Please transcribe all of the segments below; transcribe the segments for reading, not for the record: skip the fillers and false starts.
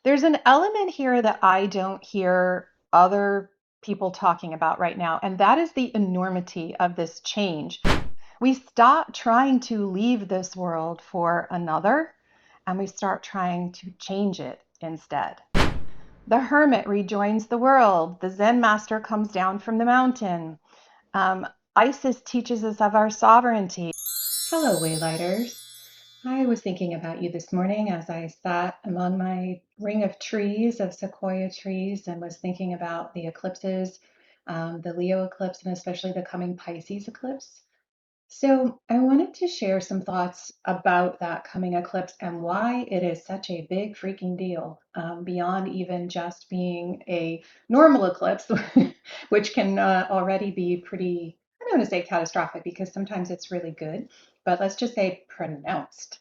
There's an element here that I don't hear other people talking about right now, and that is the enormity of this change. We stop trying to leave this world for another, and we start trying to change it instead. The hermit rejoins the world. The Zen master comes down from the mountain. Um, Isis teaches us of our sovereignty. Hello, Waylighters. I was thinking about you this morning as I sat among my ring of trees, of sequoia trees, and was thinking about the eclipses, the Leo eclipse, and especially the coming Pisces eclipse. So, I wanted to share some thoughts about that coming eclipse and why it is such a big freaking deal, beyond even just being a normal eclipse, which can already be pretty, I don't want to say catastrophic because sometimes it's really good, but let's just say pronounced.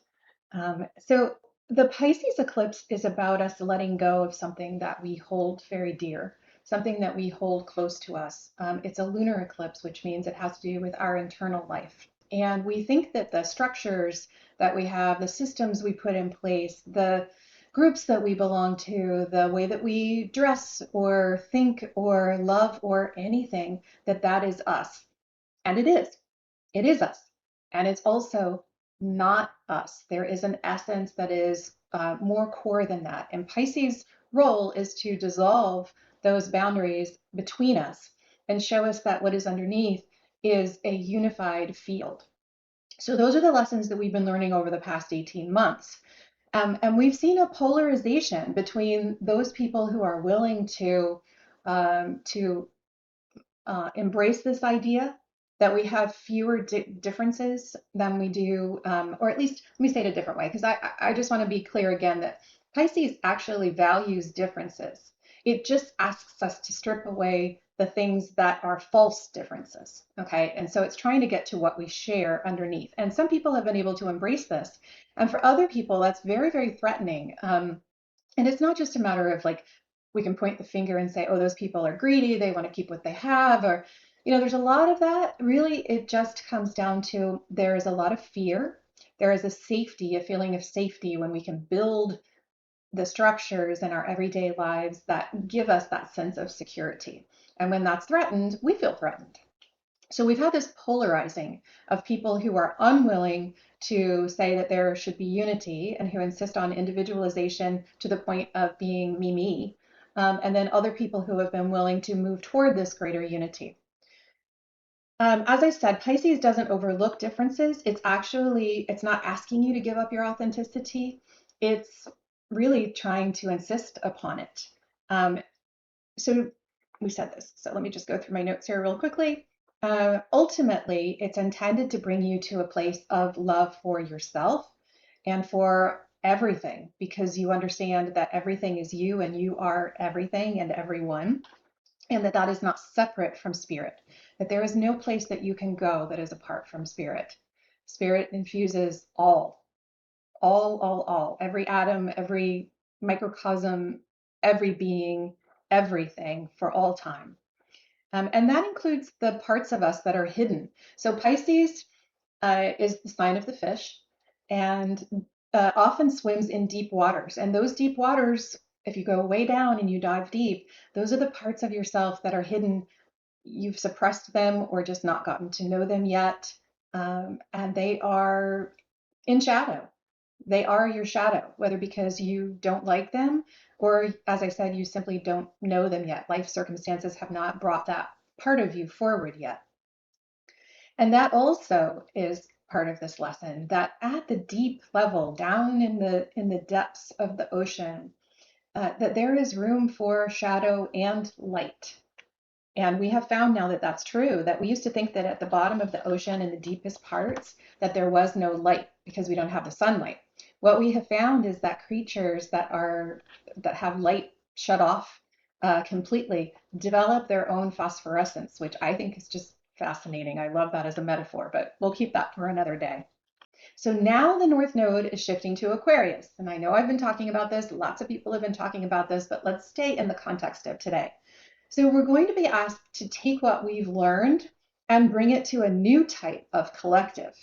So, the Pisces eclipse is about us letting go of something that we hold very dear, something that we hold close to us. It's a lunar eclipse, which means it has to do with our internal life. And we think that the structures that we have, the systems we put in place, the groups that we belong to, the way that we dress or think or love or anything, that that is us. And it is. It is us. And it's also not us. There is an essence that is more core than that. And Pisces' role is to dissolve those boundaries between us and show us that what is underneath is a unified field. So, those are the lessons that we've been learning over the past 18 months. And we've seen a polarization between those people who are willing to embrace this idea that we have fewer differences than we do, or at least let me say it a different way, because I just want to be clear again that Pisces actually values differences. It just asks us to strip away the things that are false differences. Okay. And so it's trying to get to what we share underneath. And some people have been able to embrace this. And for other people, that's very, very threatening. And it's not just a matter of like, we can point the finger and say, oh, those people are greedy, they want to keep what they have, or, there's a lot of that. Really, it just comes down to there is a lot of fear. There is a safety, a feeling of safety when we can build the structures in our everyday lives that give us that sense of security. And when that's threatened, we feel threatened. So we've had this polarizing of people who are unwilling to say that there should be unity and who insist on individualization to the point of being me, and then other people who have been willing to move toward this greater unity. As I said, Pisces doesn't overlook differences. It's not asking you to give up your authenticity. It's really trying to insist upon it. So we said this. So let me just go through my notes here real quickly. Ultimately, it's intended to bring you to a place of love for yourself and for everything, because you understand that everything is you and you are everything and everyone, and that that is not separate from spirit, that there is no place that you can go that is apart from spirit. Spirit infuses all, every atom, every microcosm, every being, everything for all time. And that includes the parts of us that are hidden. So Pisces is the sign of the fish and often swims in deep waters. And those deep waters, if you go way down and you dive deep, those are the parts of yourself that are hidden. You've suppressed them or just not gotten to know them yet. And they are in shadow. They are your shadow, whether because you don't like them or, as I said, you simply don't know them yet. Life circumstances have not brought that part of you forward yet. And that also is part of this lesson, that at the deep level, down in the depths of the ocean, that there is room for shadow and light. And we have found now that that's true, that we used to think that at the bottom of the ocean in the deepest parts, that there was no light because we don't have the sunlight. What we have found is that creatures that have light shut off completely develop their own phosphorescence, which I think is just fascinating. I love that as a metaphor, but we'll keep that for another day. So now the North Node is shifting to Aquarius. And I know I've been talking about this, lots of people have been talking about this, but let's stay in the context of today. So we're going to be asked to take what we've learned and bring it to a new type of collective.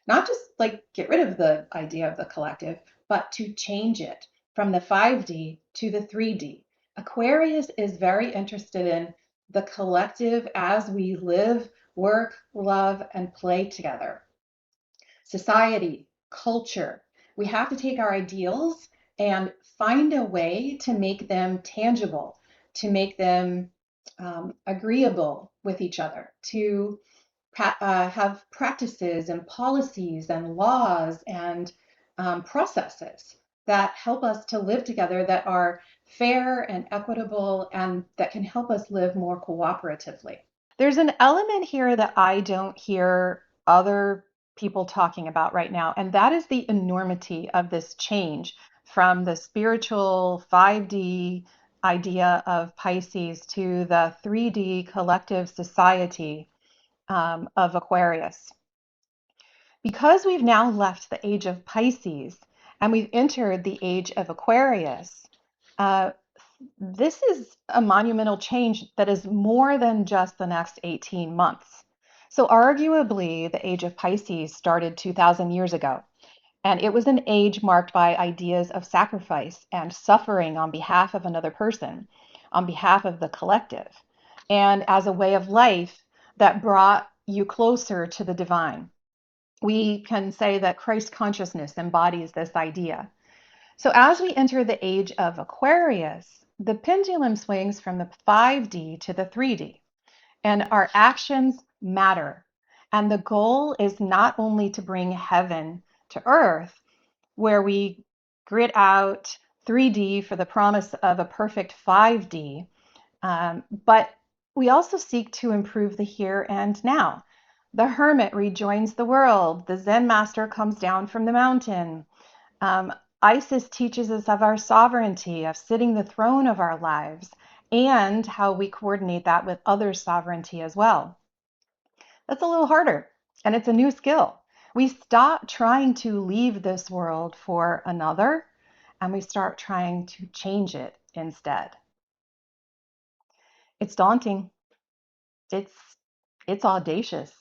Not just like get rid of the idea of the collective, but to change it, from the 5D to the 3D. Aquarius is very interested in the collective as we live, work, love, and play together. Society, culture. We have to take our ideals and find a way to make them tangible, to make them agreeable with each other, to have practices and policies and laws and processes that help us to live together that are fair and equitable and that can help us live more cooperatively. There's an element here that I don't hear other people talking about right now, and that is the enormity of this change from the spiritual 5D idea of Pisces to the 3D collective society of Aquarius. Because we've now left the age of Pisces and we've entered the age of Aquarius, uh, this is a monumental change that is more than just the next 18 months. So, arguably, the age of Pisces started 2,000 years ago, and it was an age marked by ideas of sacrifice and suffering on behalf of another person, on behalf of the collective, and as a way of life that brought you closer to the divine. We can say that Christ consciousness embodies this idea. So as we enter the age of Aquarius, the pendulum swings from the 5D to the 3D, and our actions matter. And the goal is not only to bring heaven to earth, where we grit out 3D for the promise of a perfect 5D, but we also seek to improve the here and now. The hermit rejoins the world. The Zen master comes down from the mountain. Um, Isis teaches us of our sovereignty, of sitting the throne of our lives, and how we coordinate that with others' sovereignty as well. That's a little harder, and it's a new skill. We stop trying to leave this world for another, and we start trying to change it instead. It's daunting. It's audacious.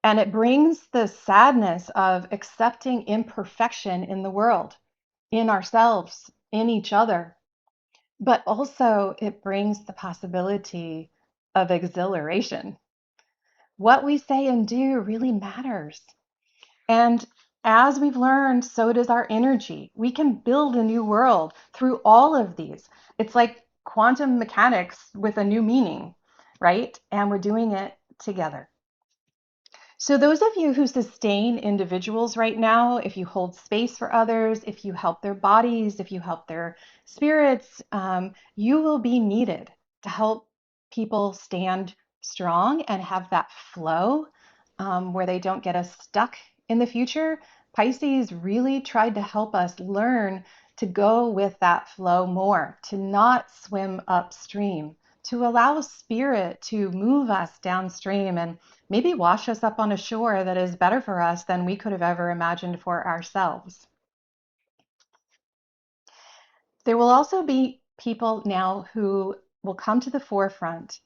And it brings the sadness of accepting imperfection in the world, in ourselves, in each other. But also, it brings the possibility of exhilaration. What we say and do really matters. And as we've learned, so does our energy. We can build a new world through all of these. It's like quantum mechanics with a new meaning, right? And we're doing it together. So, those of you who sustain individuals right now, if you hold space for others, if you help their bodies, if you help their spirits, you will be needed to help people stand strong and have that flow where they don't get us stuck in the future. Pisces really tried to help us learn to go with that flow more, to not swim upstream, to allow spirit to move us downstream and maybe wash us up on a shore that is better for us than we could have ever imagined for ourselves. There will also be people now who will come to the forefront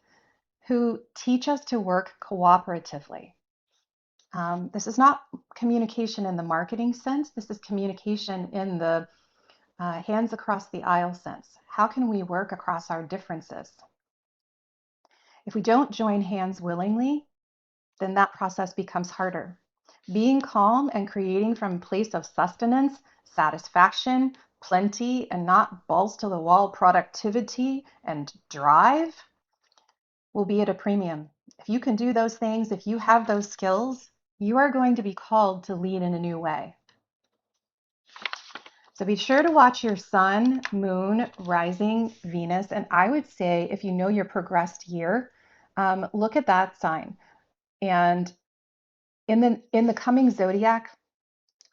who teach us to work cooperatively. This is not communication in the marketing sense. This is communication in the hands across the aisle sense. How can we work across our differences? If we don't join hands willingly, then that process becomes harder. Being calm and creating from a place of sustenance, satisfaction, plenty, and not balls to the wall productivity and drive will be at a premium. If you can do those things, if you have those skills, you are going to be called to lead in a new way. So be sure to watch your sun, moon, rising, Venus, and I would say if you know your progressed year, look at that sign. And in the coming zodiac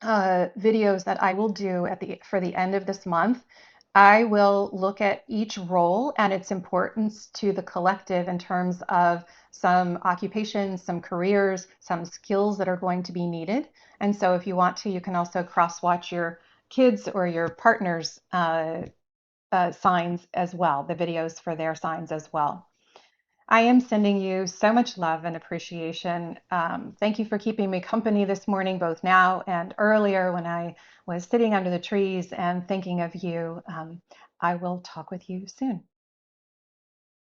videos that I will do for the end of this month, I will look at each role and its importance to the collective in terms of some occupations, some careers, some skills that are going to be needed. And so if you want to, you can also cross-watch your kids or your partner's signs as well, the videos for their signs as well. I am sending you so much love and appreciation. Thank you for keeping me company this morning, both now and earlier when I was sitting under the trees and thinking of you. I will talk with you soon.